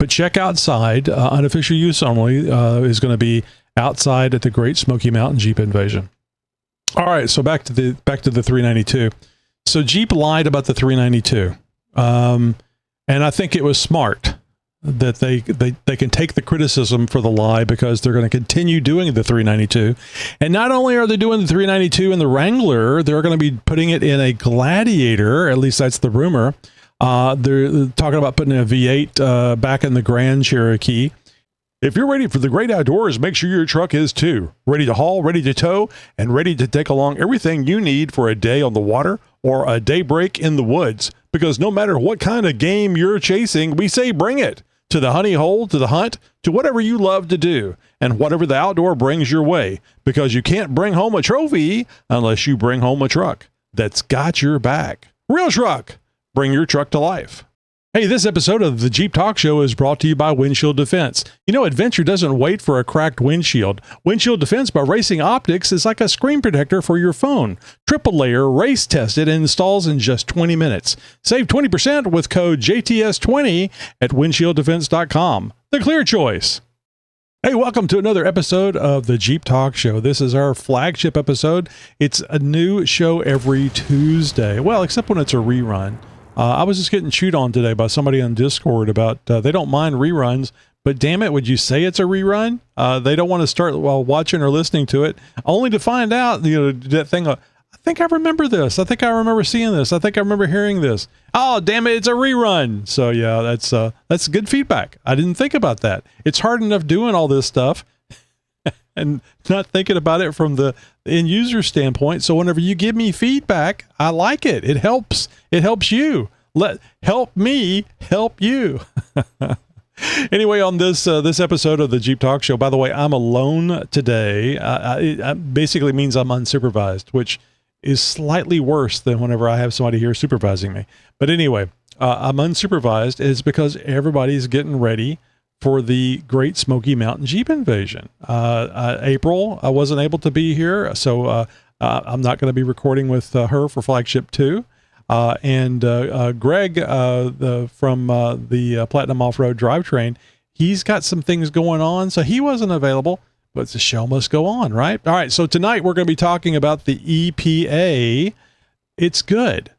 But check outside. Unofficial use only is going to be outside at the Great Smoky Mountain Jeep Invasion. All right, so back to the 392. So Jeep lied about the 392, and I think it was smart that they can take the criticism for the lie, because they're going to continue doing the 392. And not only are they doing the 392 in the Wrangler, they're going to be putting it in a Gladiator. At least that's the rumor. They're talking about putting a V8 back in the Grand Cherokee. If you're ready for the great outdoors, make sure your truck is too. Ready to haul, ready to tow, and ready to take along everything you need for a day on the water or a day break in the woods. Because no matter what kind of game you're chasing, we say bring it. To the honey hole, to the hunt, to whatever you love to do, and whatever the outdoor brings your way. Because you can't bring home a trophy unless you bring home a truck that's got your back. Real truck. Bring your truck to life. Hey, this episode of the Jeep Talk Show is brought to you by Windshield Defense. You know, adventure doesn't wait for a cracked windshield. Windshield Defense by Racing Optics is like a screen protector for your phone. Triple layer, race tested, and installs in just 20 minutes. Save 20% with code JTS20 at windshieldefense.com. The clear choice. Hey, welcome to another episode of the Jeep Talk Show. This is our flagship episode. It's a new show every Tuesday. Well, except when it's a rerun. I was just getting chewed on today by somebody on Discord about they don't mind reruns, but damn it, would you say it's a rerun? They don't want to start while watching or listening to it, only to find out, that thing. I think I remember this. I think I remember seeing this. I think I remember hearing this. Oh, damn it, it's a rerun. So yeah, that's good feedback. I didn't think about that. It's hard enough doing all this stuff and not thinking about it from the end user standpoint. So whenever you give me feedback, I like it. It helps. It helps you. Help me help you. Anyway, on this episode of the Jeep Talk Show, by the way, I'm alone today. It basically means I'm unsupervised, which is slightly worse than whenever I have somebody here supervising me. But anyway, I'm unsupervised. It's because everybody's getting ready for the Great Smoky Mountain Jeep Invasion. April, I wasn't able to be here, so I'm not going to be recording with her for Flagship 2. And Greg from the Platinum Off-Road Drivetrain, he's got some things going on, so he wasn't available, but the show must go on, right? All right, so tonight we're going to be talking about the EPA. It's good.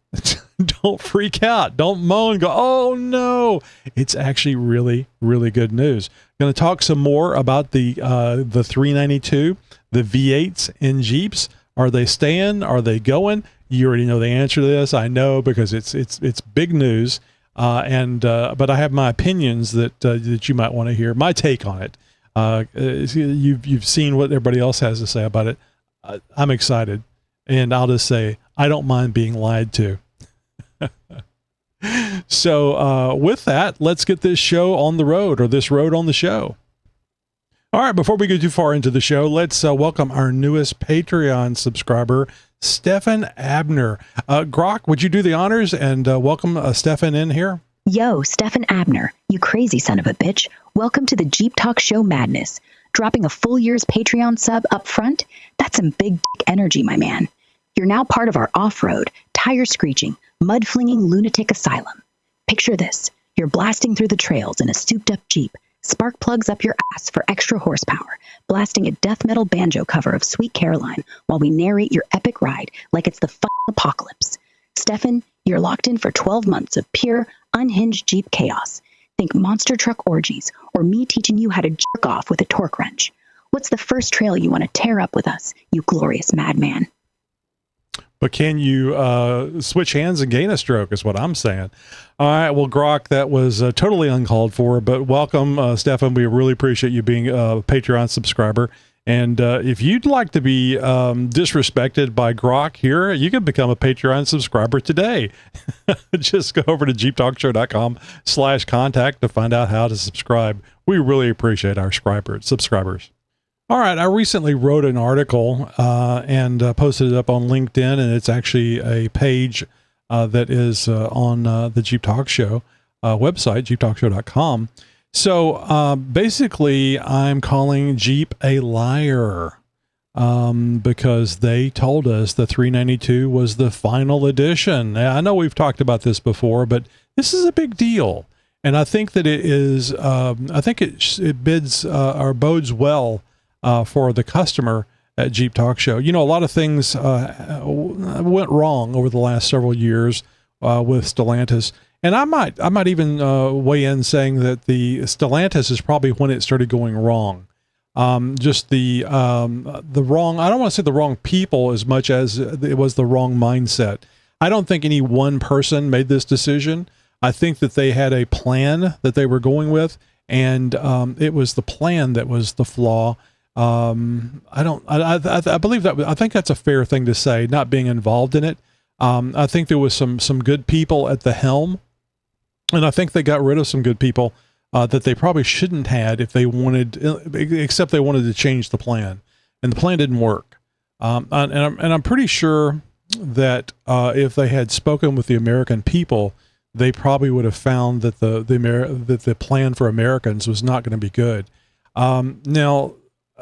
Don't freak out. Don't moan. Go, oh no. It's actually really, really good news. Going to talk some more about the 392, the V8s in Jeeps. Are they staying? Are they going? You already know the answer to this. I know, because it's big news. But I have my opinions that you might want to hear. My take on it. You've seen what everybody else has to say about it. I'm excited, and I'll just say I don't mind being lied to. So with that, let's get this show on the road, or this road on the show. All right, before we go too far into the show, let's welcome our newest Patreon subscriber, Stefan Abner. Grok, would you do the honors and welcome Stefan in here? Yo, Stefan Abner, you crazy son of a bitch. Welcome to the Jeep Talk Show madness. Dropping a full year's Patreon sub up front? That's some big dick energy, my man. You're now part of our off-road, tire-screeching, mud-flinging lunatic asylum. Picture this. You're blasting through the trails in a souped-up Jeep, spark plugs up your ass for extra horsepower, blasting a death metal banjo cover of Sweet Caroline while we narrate your epic ride like it's the fucking apocalypse. Stefan, you're locked in for 12 months of pure, unhinged Jeep chaos. Think monster truck orgies, or me teaching you how to jerk off with a torque wrench. What's the first trail you want to tear up with us, you glorious madman? But can you switch hands and gain a stroke is what I'm saying. All right, well, Grok, that was totally uncalled for, but welcome, Stefan. We really appreciate you being a Patreon subscriber. And if you'd like to be disrespected by Grok here, you can become a Patreon subscriber today. Just go over to xjtalk.com/contact to find out how to subscribe. We really appreciate our subscribers. All right, I recently wrote an article and posted it up on LinkedIn, and it's actually a page that is on the Jeep Talk Show website, xjtalk.com. So basically, I'm calling Jeep a liar because they told us the 392 was the final edition. Now, I know we've talked about this before, but this is a big deal. And I think that it is, I think it bids or bodes well for the customer at Jeep Talk Show. You know, a lot of things went wrong over the last several years with Stellantis. And I might even weigh in saying that the Stellantis is probably when it started going wrong. Just the wrong, I don't want to say the wrong people as much as it was the wrong mindset. I don't think any one person made this decision. I think that they had a plan that they were going with, and it was the plan that was the flaw. I believe that, I think that's a fair thing to say, not being involved in it. I think there was some good people at the helm, and I think they got rid of some good people that they probably shouldn't had if they wanted, except they wanted to change the plan, and the plan didn't work. And I'm pretty sure that if they had spoken with the American people, they probably would have found that the plan for Americans was not going to be good. Now,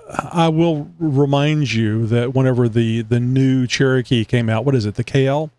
I will remind you that whenever the new Cherokee came out, what is it, the KL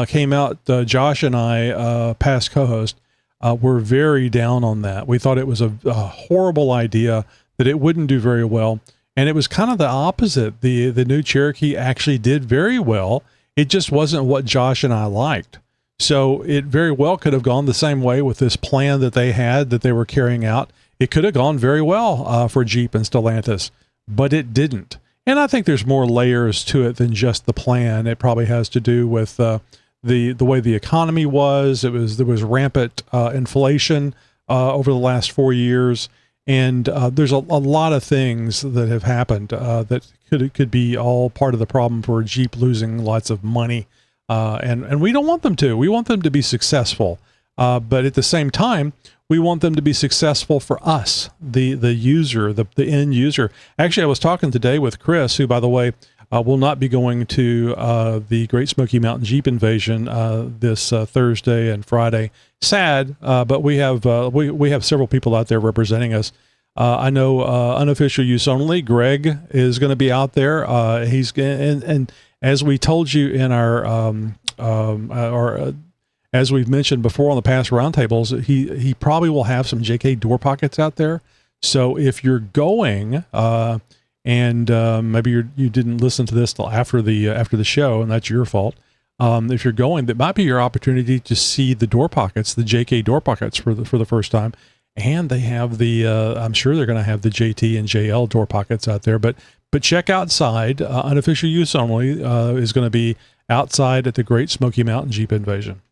came out, Josh and I, past co-host, were very down on that. We thought it was a horrible idea, that it wouldn't do very well. And it was kind of the opposite. The new Cherokee actually did very well. It just wasn't what Josh and I liked. So it very well could have gone the same way with this plan that they had, that they were carrying out. It could have gone very well for Jeep and Stellantis, but it didn't. And I think there's more layers to it than just the plan. It probably has to do with the way the economy was. There was rampant inflation over the last 4 years, and there's a lot of things that have happened that could be all part of the problem for Jeep losing lots of money. And we don't want them to. We want them to be successful. But at the same time, we want them to be successful for us, the user, the end user. Actually, I was talking today with Chris, who, by the way, will not be going to the Great Smoky Mountain Jeep Invasion this Thursday and Friday. Sad, but we have several people out there representing us. I know unofficial use only. Greg is going to be out there. And as we told you in as we've mentioned before on the past roundtables, he probably will have some JK door pockets out there. So if you're going, and maybe you didn't listen to this till after the show, and that's your fault. If you're going, that might be your opportunity to see the door pockets, the JK door pockets for the first time. And they have I'm sure they're going to have the JT and JL door pockets out there, but check outside. Unofficial use only is going to be outside at the Great Smoky Mountain Jeep Invasion.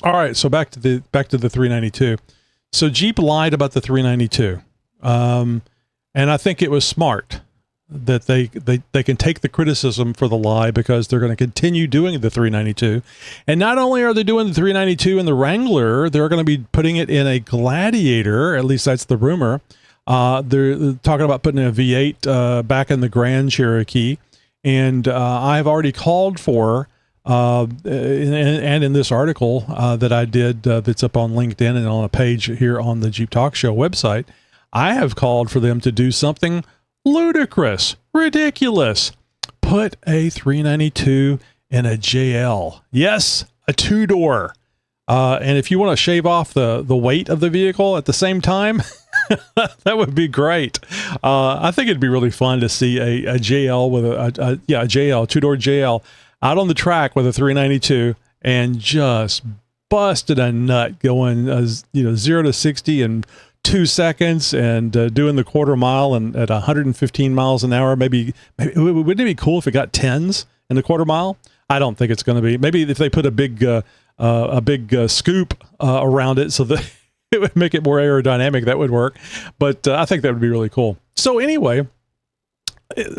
All right, so back to the 392. So Jeep lied about the 392, and I think it was smart that they can take the criticism for the lie, because they're going to continue doing the 392. And not only are they doing the 392 in the Wrangler, they're going to be putting it in a Gladiator. At least that's the rumor. They're talking about putting a V8 back in the Grand Cherokee. And I've already called for, and in this article that I did that's up on LinkedIn and on a page here on the Jeep Talk Show website, I have called for them to do something ludicrous, ridiculous. Put a 392 in a JL. Yes, a two-door. And if you want to shave off the weight of the vehicle at the same time, that would be great. I think it'd be really fun to see a JL with a JL, two-door JL out on the track with a 392 and just busted a nut going 0 to 60 in 2 seconds, and doing the quarter mile and at 115 miles an hour. Maybe wouldn't it be cool if it got 10s in the quarter mile? I don't think it's going to be. Maybe if they put a big scoop around it so that it would make it more aerodynamic, that would work. But I think that would be really cool. So anyway,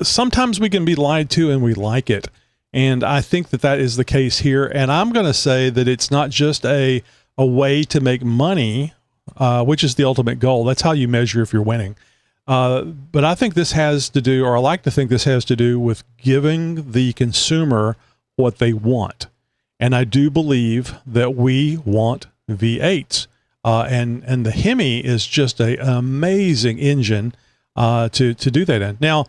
sometimes we can be lied to and we like it. And I think that is the case here. And I'm going to say that it's not just a way to make money, which is the ultimate goal. That's how you measure if you're winning. But I think this has to do, or I like to think this has to do with giving the consumer what they want. And I do believe that we want V8s. And the Hemi is just an amazing engine to do that in. Now,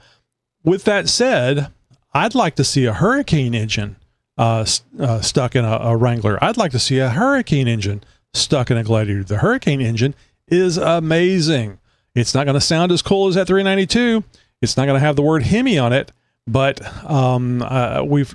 with that said, I'd like to see a Hurricane engine stuck in a Wrangler. I'd like to see a Hurricane engine stuck in a Gladiator. The Hurricane engine is amazing. It's not going to sound as cool as that 392. It's not going to have the word Hemi on it, but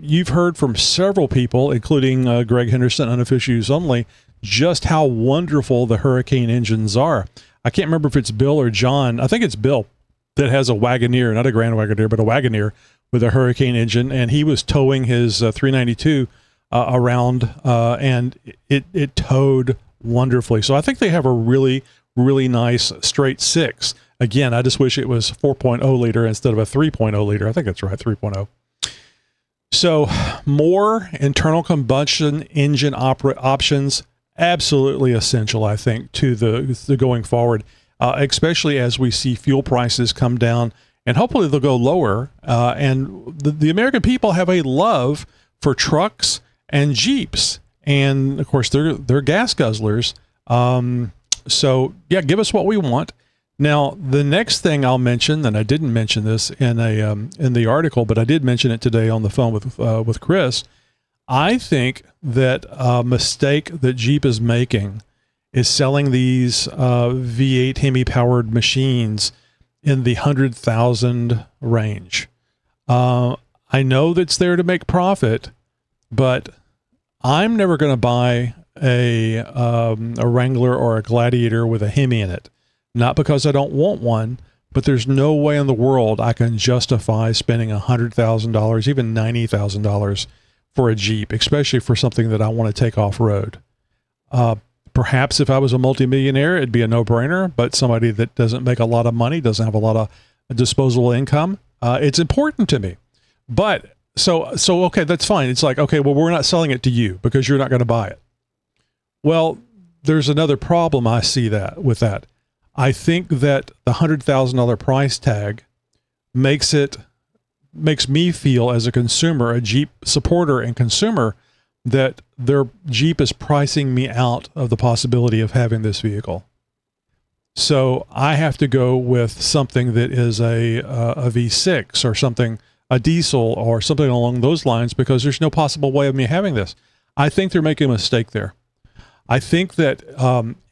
you've heard from several people, including Greg Henderson, Unofficial Use Only, just how wonderful the Hurricane engines are. I can't remember if it's Bill or John. I think it's Bill that has a Wagoneer, not a Grand Wagoneer, but a Wagoneer with a Hurricane engine, and he was towing his 392 around, and it towed wonderfully. So I think they have a really, really nice straight six. Again, I just wish it was 4.0 liter instead of a 3.0 liter. I think that's right, 3.0. So more internal combustion engine options, absolutely essential, I think, to the going forward, especially as we see fuel prices come down, and hopefully they'll go lower. And the American people have a love for trucks and Jeeps, and of course they're gas guzzlers. So yeah, give us what we want. Now, the next thing I'll mention, and I didn't mention this in the article, but I did mention it today on the phone with Chris. I think that a mistake that Jeep is making is selling these V8 Hemi powered machines in the 100,000 range. I know that's there to make profit, but I'm never going to buy a Wrangler or a Gladiator with a Hemi in it. Not because I don't want one, but there's no way in the world I can justify spending $100,000, even $90,000 for a Jeep, especially for something that I want to take off-road. Perhaps if I was a multimillionaire, it'd be a no-brainer, but somebody that doesn't make a lot of money, doesn't have a lot of disposable income, it's important to me. But, so okay, that's fine. It's like, okay, well, we're not selling it to you because you're not going to buy it. Well, there's another problem I see with that. I think that the $100,000 price tag makes me feel as a consumer, a Jeep supporter and consumer, that their Jeep is pricing me out of the possibility of having this vehicle. So I have to go with something that is a V6 or something, a diesel or something along those lines, because there's no possible way of me having this. I think they're making a mistake there. I think that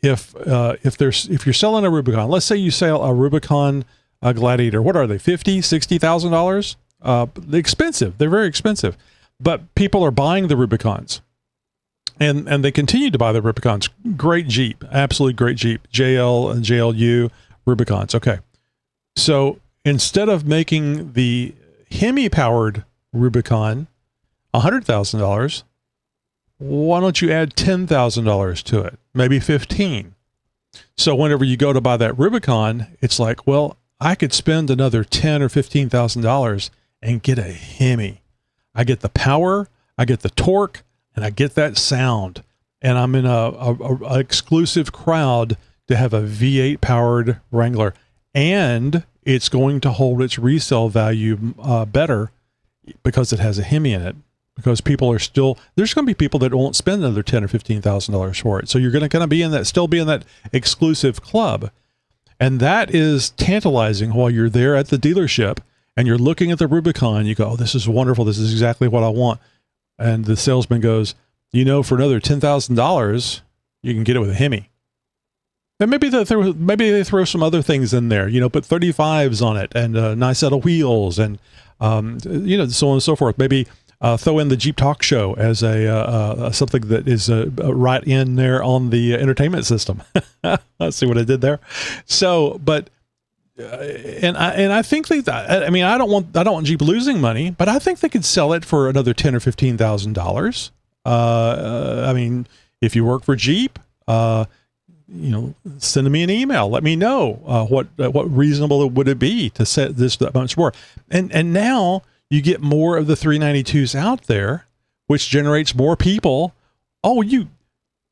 if you're selling a Rubicon, let's say you sell a Rubicon Gladiator, what are they, $50,000-$60,000? Expensive. They're very expensive, but people are buying the Rubicons, and they continue to buy the Rubicons. Great Jeep, absolutely great Jeep, JL and JLU Rubicons. Okay, so instead of making the Hemi powered Rubicon $100,000. Why don't you add $10,000 to it? Maybe 15. So whenever you go to buy that Rubicon, it's like, well, I could spend another $10,000 or $15,000 and get a Hemi. I get the power, I get the torque, and I get that sound. And I'm in a exclusive crowd to have a V8 powered Wrangler, and it's going to hold its resale value better because it has a Hemi in it. Because people are there's going to be people that won't spend another $10,000 or $15,000 for it. So you're going to be still be in that exclusive club. And that is tantalizing while you're there at the dealership and you're looking at the Rubicon. You go, oh, this is wonderful. This is exactly what I want. And the salesman goes, for another $10,000, you can get it with a Hemi. And maybe they throw some other things in there, put 35s on it and a nice set of wheels and, so on and so forth. Maybe throw in the Jeep Talk Show as something that is right in there on the entertainment system. Let's see what I did there. So, but I think I don't want Jeep losing money, but I think they could sell it for another $10,000 or $15,000. If you work for Jeep, send me an email. Let me know what reasonable would it be to set this that much more. And now you get more of the 392s out there, which generates more people. Oh,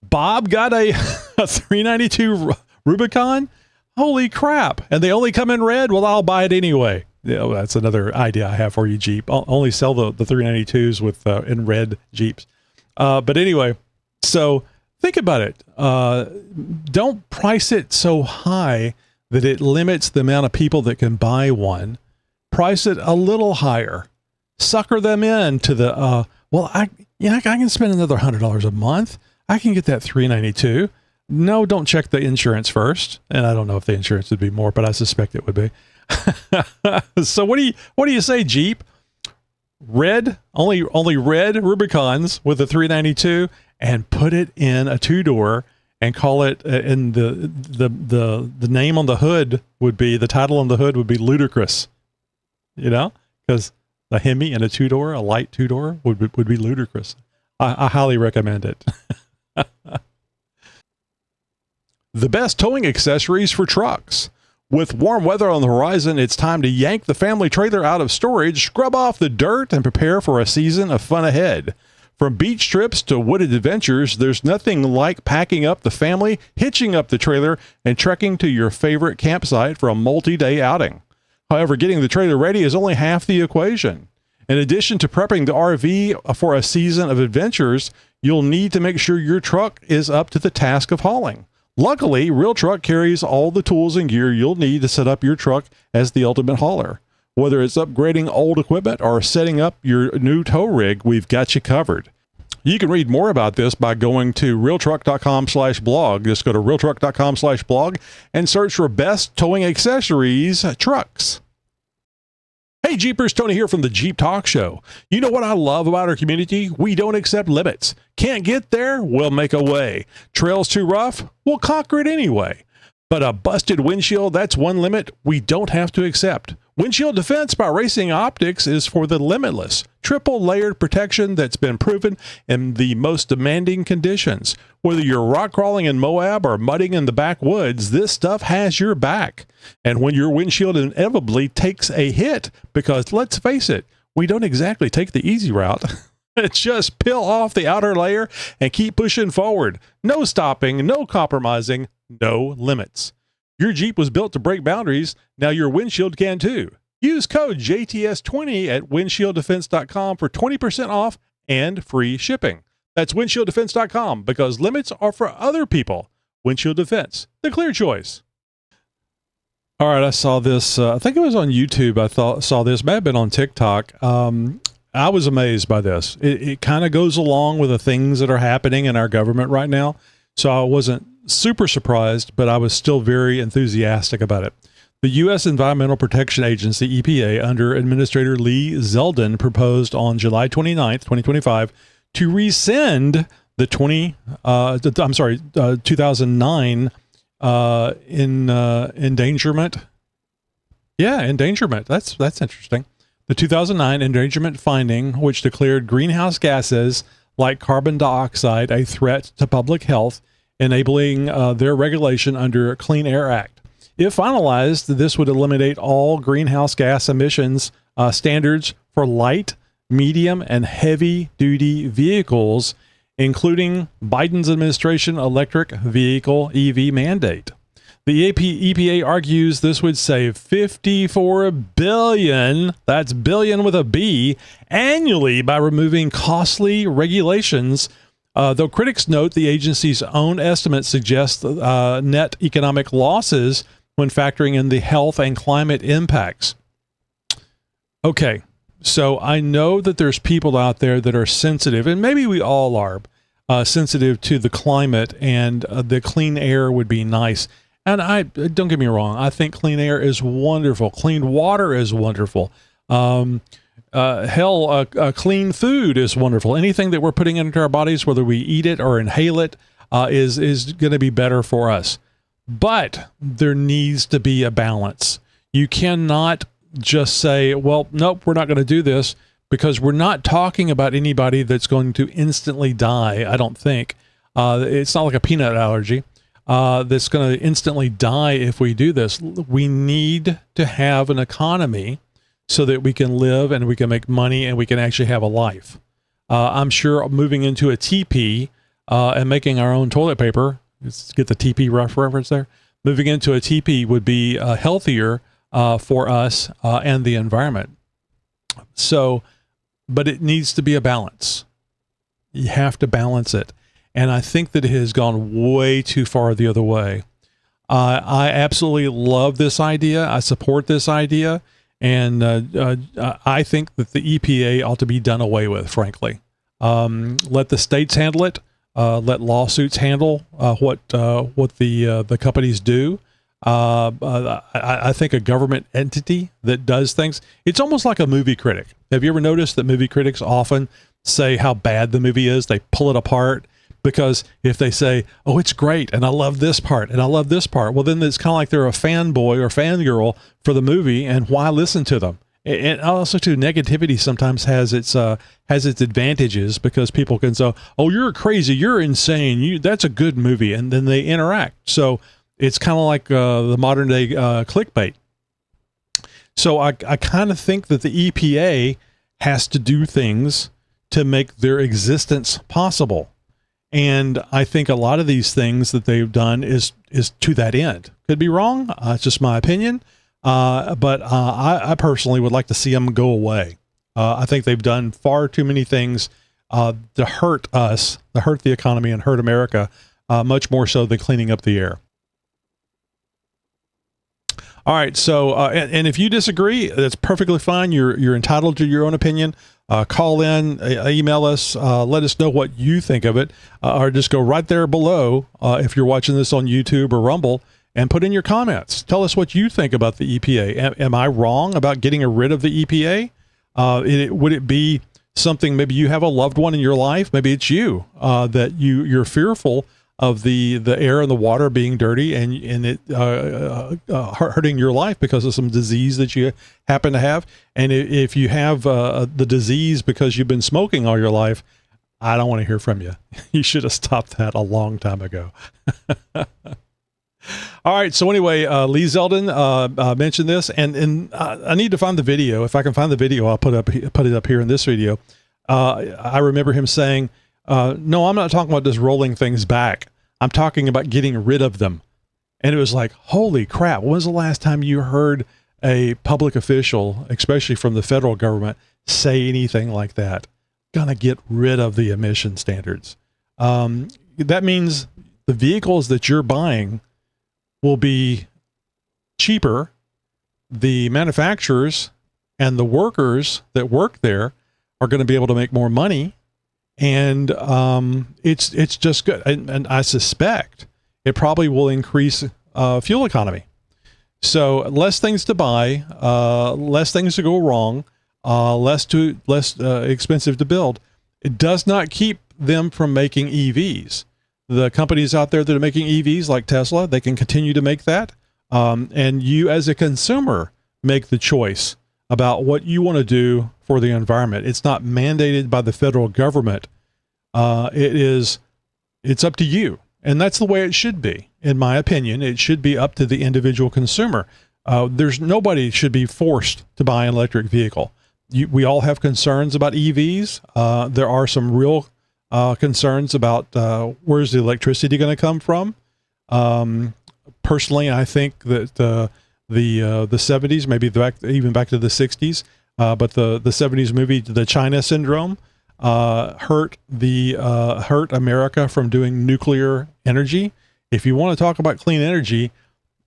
Bob got a 392 Rubicon? Holy crap. And they only come in red? Well, I'll buy it anyway. That's another idea I have for you, Jeep. I'll only sell the 392s with in red Jeeps. But anyway, so think about it. Don't price it so high that it limits the amount of people that can buy one. Price it a little higher. Sucker them in to the, I can spend another $100 a month. I can get that 392. No, don't check the insurance first. And I don't know if the insurance would be more, but I suspect it would be. So what do you say, Jeep? Only red Rubicons with a 392, and put it in a 2-door and call it, and the name on the hood would be, the title on the hood would be Ludicrous. You know, because a Hemi and a 2-door, a light 2-door would be ludicrous. I highly recommend it. The best towing accessories for trucks. With warm weather on the horizon, it's time to yank the family trailer out of storage, scrub off the dirt, and prepare for a season of fun ahead. From beach trips to wooded adventures, there's nothing like packing up the family, hitching up the trailer, and trekking to your favorite campsite for a multi-day outing. However, getting the trailer ready is only half the equation. In addition to prepping the RV for a season of adventures, you'll need to make sure your truck is up to the task of hauling. Luckily, Real Truck carries all the tools and gear you'll need to set up your truck as the ultimate hauler. Whether it's upgrading old equipment or setting up your new tow rig, we've got you covered. You can read more about this by going to realtruck.com/blog. Just go to realtruck.com/blog and search for best towing accessories trucks. Hey Jeepers, Tony here from the Jeep Talk Show. You know what I love about our community? We don't accept limits. Can't get there? We'll make a way. Trail's too rough? We'll conquer it anyway. But a busted windshield, that's one limit we don't have to accept. Windshield defense by Racing Optics is for the limitless. Triple layered protection that's been proven in the most demanding conditions. Whether you're rock crawling in Moab or mudding in the backwoods, this stuff has your back. And when your windshield inevitably takes a hit, because let's face it, we don't exactly take the easy route. It's just peel off the outer layer and keep pushing forward. No stopping, no compromising, no limits. Your Jeep was built to break boundaries. Now your windshield can too. Use code JTS20 at windshieldefense.com for 20% off and free shipping. That's windshieldefense.com, because limits are for other people. Windshield Defense, the clear choice. All right, I saw this. I think it was on YouTube. Saw this. May have been on TikTok. I was amazed by this. It kind of goes along with the things that are happening in our government right now. So I wasn't super surprised, but I was still very enthusiastic about it. The U.S. Environmental Protection Agency, EPA, under Administrator Lee Zeldin, proposed on July 29th, 2025, to rescind the 2009 endangerment. Yeah, endangerment. That's interesting. The 2009 endangerment finding, which declared greenhouse gases like carbon dioxide a threat to public health, enabling their regulation under Clean Air Act. If finalized, this would eliminate all greenhouse gas emissions standards for light, medium, and heavy-duty vehicles, including Biden's administration electric vehicle EV mandate. The EPA argues this would save $54 billion, that's billion with a B, annually by removing costly regulations. Though critics note the agency's own estimates suggest net economic losses when factoring in the health and climate impacts. Okay, so I know that there's people out there that are sensitive, and maybe we all are sensitive to the climate, and the clean air would be nice. And don't get me wrong, I think clean air is wonderful. Clean water is wonderful. Clean food is wonderful. Anything that we're putting into our bodies, whether we eat it or inhale it, is going to be better for us. But there needs to be a balance. You cannot just say, well, nope, we're not going to do this, because we're not talking about anybody that's going to instantly die, I don't think. It's not like a peanut allergy that's going to instantly die if we do this. We need to have an economy so that we can live and we can make money and we can actually have a life. I'm sure moving into a teepee and making our own toilet paper, let's get the teepee reference there, moving into a teepee would be healthier for us and the environment. So, but it needs to be a balance. You have to balance it. And I think that it has gone way too far the other way. I absolutely love this idea. I support this idea. And I think that the EPA ought to be done away with, frankly. Let the states handle it. let lawsuits handle what the companies do. I think a government entity that does things, it's almost like a movie critic. Have you ever noticed that movie critics often say how bad the movie is? They pull it apart because if they say, oh, it's great, and I love this part, and I love this part, well, then it's kind of like they're a fanboy or fangirl for the movie, and why listen to them? And also, too, negativity sometimes has its advantages because people can say, oh, you're crazy, you're insane, that's a good movie, and then they interact. So it's kind of like the modern day clickbait. So I kind of think that the EPA has to do things to make their existence possible. And I think a lot of these things that they've done is to that end. Could be wrong. It's just my opinion. But I personally would like to see them go away. I think they've done far too many things to hurt us, to hurt the economy and hurt America, much more so than cleaning up the air. All right. So, and if you disagree, that's perfectly fine. You're entitled to your own opinion. Call in, email us, let us know what you think of it, or just go right there below if you're watching this on YouTube or Rumble and put in your comments. Tell us what you think about the EPA. Am I wrong about getting rid of the EPA? Would it be something, maybe you have a loved one in your life, maybe it's you, that you're fearful of the air and the water being dirty and it hurting your life because of some disease that you happen to have. And if you have the disease because you've been smoking all your life, I don't want to hear from you. You should have stopped that a long time ago. All right. So anyway, Lee Zeldin mentioned this, and I need to find the video. If I can find the video, I'll put it up here in this video. I remember him saying, no, I'm not talking about just rolling things back. I'm talking about getting rid of them. And it was like, holy crap. When was the last time you heard a public official, especially from the federal government, say anything like that? Gonna get rid of the emission standards. That means the vehicles that you're buying will be cheaper. The manufacturers and the workers that work there are going to be able to make more money. And it's just good. And I suspect it probably will increase fuel economy. So less things to buy, less things to go wrong, less expensive to build. It does not keep them from making EVs. The companies out there that are making EVs like Tesla, they can continue to make that. And you as a consumer make the choice about what you want to do for the environment. It's not mandated by the federal government. It's up to you. And that's the way it should be. In my opinion, it should be up to the individual consumer. Nobody should be forced to buy an electric vehicle. We all have concerns about EVs. There are some real concerns about where's the electricity going to come from. Personally, I think that the 70s, maybe even back to the 60s, but the 70s movie, The China Syndrome, hurt America from doing nuclear energy. If you want to talk about clean energy,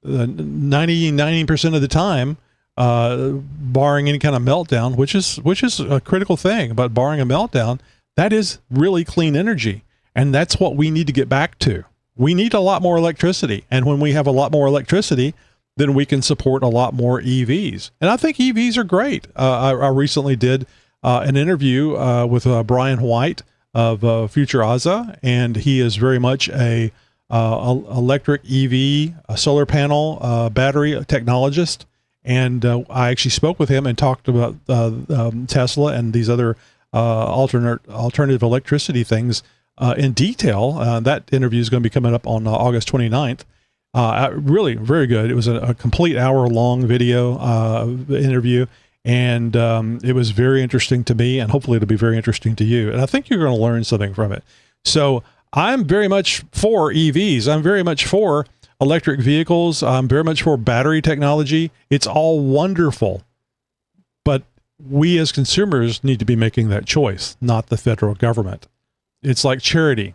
90% of the time, barring any kind of meltdown, which is a critical thing, but barring a meltdown, that is really clean energy. And that's what we need to get back to. We need a lot more electricity. And when we have a lot more electricity, then we can support a lot more EVs. And I think EVs are great. I recently did an interview with Brian White of Future Aza, and he is very much a electric EV, a solar panel, battery technologist. And I actually spoke with him and talked about Tesla and these other alternative electricity things in detail. That interview is going to be coming up on August 29th. Really very good. It was a complete hour-long video interview, and it was very interesting to me, and hopefully it'll be very interesting to you. And I think you're going to learn something from it. So I'm very much for EVs. I'm very much for electric vehicles. I'm very much for battery technology. It's all wonderful, but we as consumers need to be making that choice, not the federal government. It's like charity.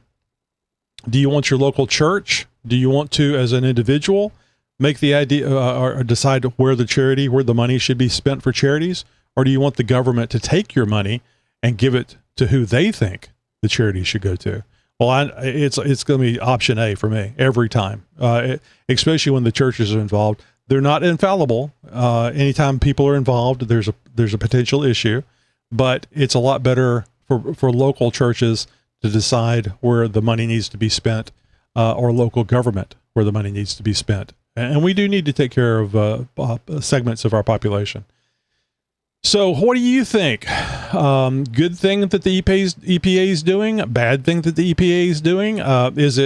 Do you want your local church? Do you want to, as an individual, make the idea or decide where the money should be spent for charities? Or do you want the government to take your money and give it to who they think the charity should go to? Well, it's going to be option A for me every time, especially when the churches are involved. They're not infallible. Anytime people are involved, there's a potential issue, but it's a lot better for local churches to decide where the money needs to be spent, or local government where the money needs to be spent. And we do need to take care of segments of our population. So what do you think? Good thing that the EPA is doing? Bad thing that the EPA is doing? Is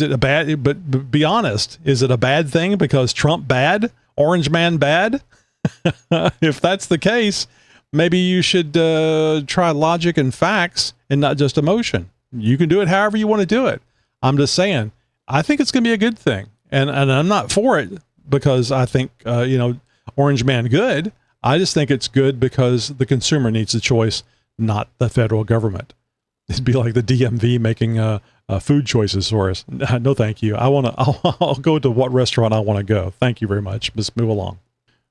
it a bad, but be honest, is it a bad thing because Trump bad? Orange man bad? If that's the case, maybe you should try logic and facts and not just emotion. You can do it however you want to do it. I'm just saying, I think it's going to be a good thing. And I'm not for it because I think, orange man good. I just think it's good because the consumer needs a choice, not the federal government. It'd be like the DMV making food choices for us. No, thank you. I'll go to what restaurant I want to go. Thank you very much. Let's move along.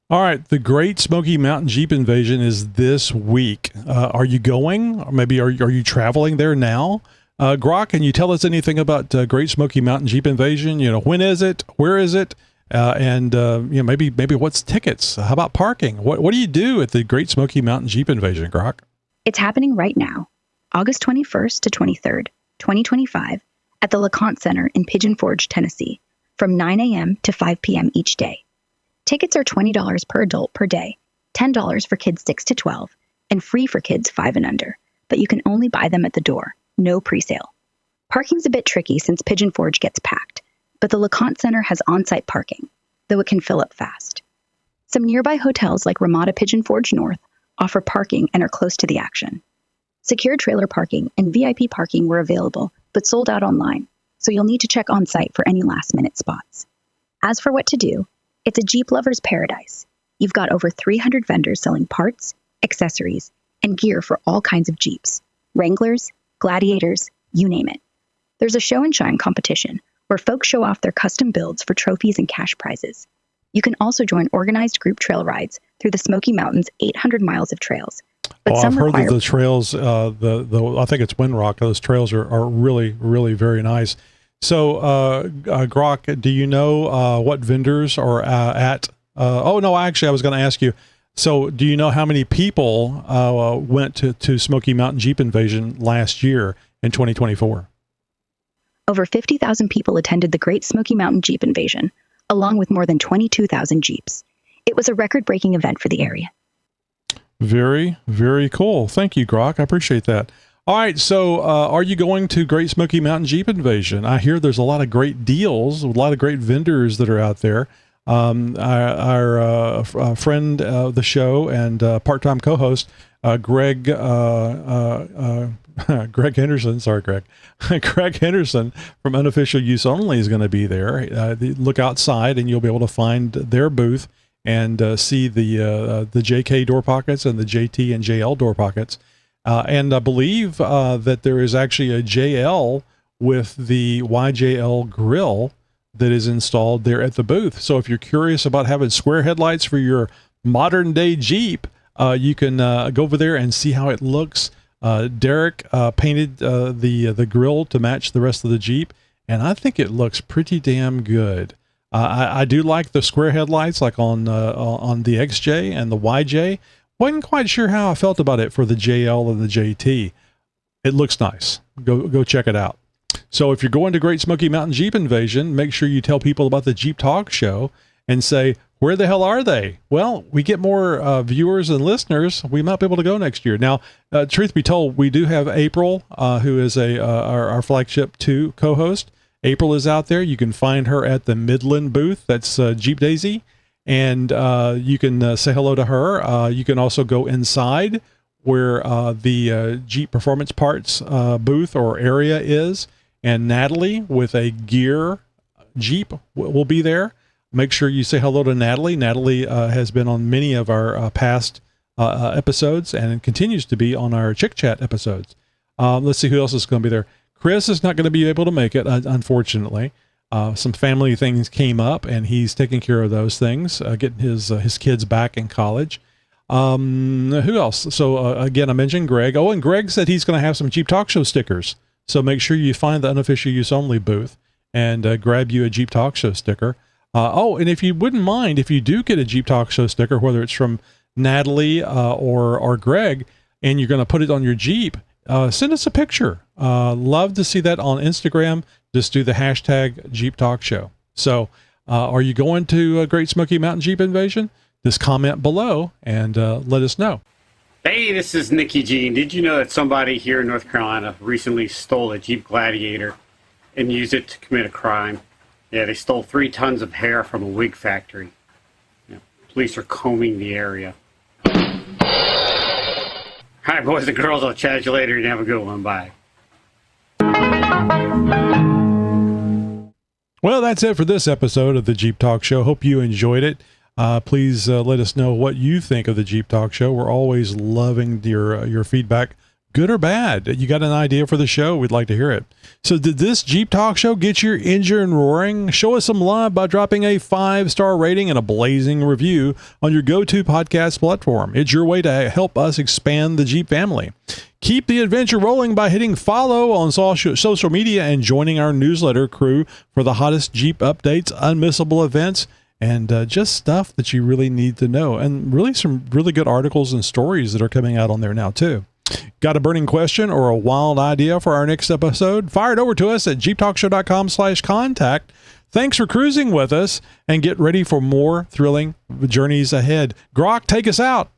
All right. The Great Smoky Mountain Jeep Invasion is this week. Are you going? Or maybe are you traveling there now? Grok, can you tell us anything about Great Smoky Mountain Jeep Invasion? When is it? Where is it? Maybe what's tickets? How about parking? What do you do at the Great Smoky Mountain Jeep Invasion, Grok? It's happening right now, August 21st to 23rd, 2025, at the LeConte Center in Pigeon Forge, Tennessee, from 9 a.m. to 5 p.m. each day. Tickets are $20 per adult per day, $10 for kids 6 to 12, and free for kids 5 and under, but you can only buy them at the door, no pre-sale. Parking's a bit tricky since Pigeon Forge gets packed, but the LeConte Center has on-site parking, though it can fill up fast. Some nearby hotels like Ramada Pigeon Forge North offer parking and are close to the action. Secure trailer parking and VIP parking were available, but sold out online, so you'll need to check on-site for any last-minute spots. As for what to do, it's a Jeep lover's paradise. You've got over 300 vendors selling parts, accessories, and gear for all kinds of Jeeps, Wranglers, Gladiators, you name it. There's a show and shine competition where folks show off their custom builds for trophies and cash prizes. You can also join organized group trail rides through the Smoky Mountain's 800 miles of trails. But I've heard that the trails, I think it's Windrock, those trails are really, really very nice. So, Grok, do you know what vendors are at? Actually, I was going to ask you. So, do you know how many people went to Smoky Mountain Jeep Invasion last year in 2024? Over 50,000 people attended the Great Smoky Mountain Jeep Invasion, along with more than 22,000 Jeeps. It was a record-breaking event for the area. Very, very cool. Thank you, Grok. I appreciate that. All right, so are you going to Great Smoky Mountain Jeep Invasion? I hear there's a lot of great deals, a lot of great vendors that are out there. Our friend of the show and part-time co-host, Greg Henderson, Greg Henderson from Unofficial Use Only is going to be there. Look outside and you'll be able to find their booth and see the JK door pockets and the JT and JL door pockets. And I believe that there is actually a JL with the YJL grill that is installed there at the booth. So if you're curious about having square headlights for your modern day Jeep, you can go over there and see how it looks. Derek painted the grill to match the rest of the Jeep, and I think it looks pretty damn good. I do like the square headlights, like on the XJ and the YJ. Wasn't quite sure how I felt about it for the JL and the JT. It looks nice. Go check it out. So if you're going to Great Smoky Mountain Jeep Invasion, make sure you tell people about the Jeep Talk Show and say, where the hell are they? Well, we get more viewers and listeners. We might be able to go next year. Now, truth be told, we do have April, who is our flagship 2 co-host. April is out there. You can find her at the Midland booth. That's Jeep Daisy. And you can say hello to her. You can also go inside where the Jeep Performance Parts booth or area is. And Natalie with a gear Jeep will be there. Make sure you say hello to Natalie. Natalie has been on many of our past episodes and continues to be on our Chick Chat episodes. Let's see who else is going to be there. Chris is not going to be able to make it, unfortunately. Some family things came up, and he's taking care of those things, getting his kids back in college. Who else? So, again, I mentioned Greg. Oh, and Greg said he's going to have some Jeep Talk Show stickers. So make sure you find the unofficial use only booth and grab you a Jeep Talk Show sticker. And if you wouldn't mind, if you do get a Jeep Talk Show sticker, whether it's from Natalie or Greg, and you're going to put it on your Jeep, send us a picture. Love to see that on Instagram. Just do the hashtag Jeep Talk Show. So are you going to Great Smoky Mountain Jeep Invasion? Just comment below and let us know. Hey, this is Nicky Jean. Did you know that somebody here in North Carolina recently stole a Jeep Gladiator and used it to commit a crime? Yeah, they stole 3 tons of hair from a wig factory. Yeah, police are combing the area. All right, boys and girls, I'll chat you later and have a good one. Bye. Well, that's it for this episode of the Jeep Talk Show. Hope you enjoyed it. Please let us know what you think of the Jeep Talk Show. We're always loving your feedback, good or bad. You got an idea for the show? We'd like to hear it. So did this Jeep Talk Show get your engine roaring? Show us some love by dropping a 5-star rating and a blazing review on your go-to podcast platform. It's your way to help us expand the Jeep family. Keep the adventure rolling by hitting follow on social media and joining our newsletter crew for the hottest Jeep updates, unmissable events, and just stuff that you really need to know. And really some really good articles and stories that are coming out on there now too. Got a burning question or a wild idea for our next episode? Fire it over to us at xjtalk.com/contact. Thanks for cruising with us, and get ready for more thrilling journeys ahead. Grok, take us out.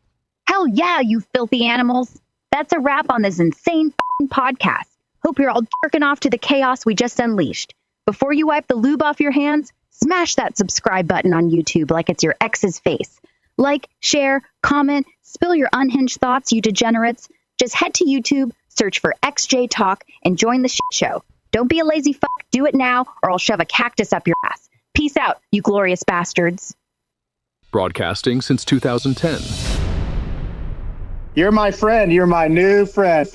Hell yeah, you filthy animals. That's a wrap on this insane podcast. Hope you're all jerking off to the chaos we just unleashed. Before you wipe the lube off your hands, smash that subscribe button on YouTube like it's your ex's face. Like, share, comment, spill your unhinged thoughts, you degenerates. Just head to YouTube, search for XJ Talk, and join the show. Don't be a lazy fuck. Do it now, or I'll shove a cactus up your ass. Peace out, you glorious bastards. Broadcasting since 2010. You're my friend. You're my new friend.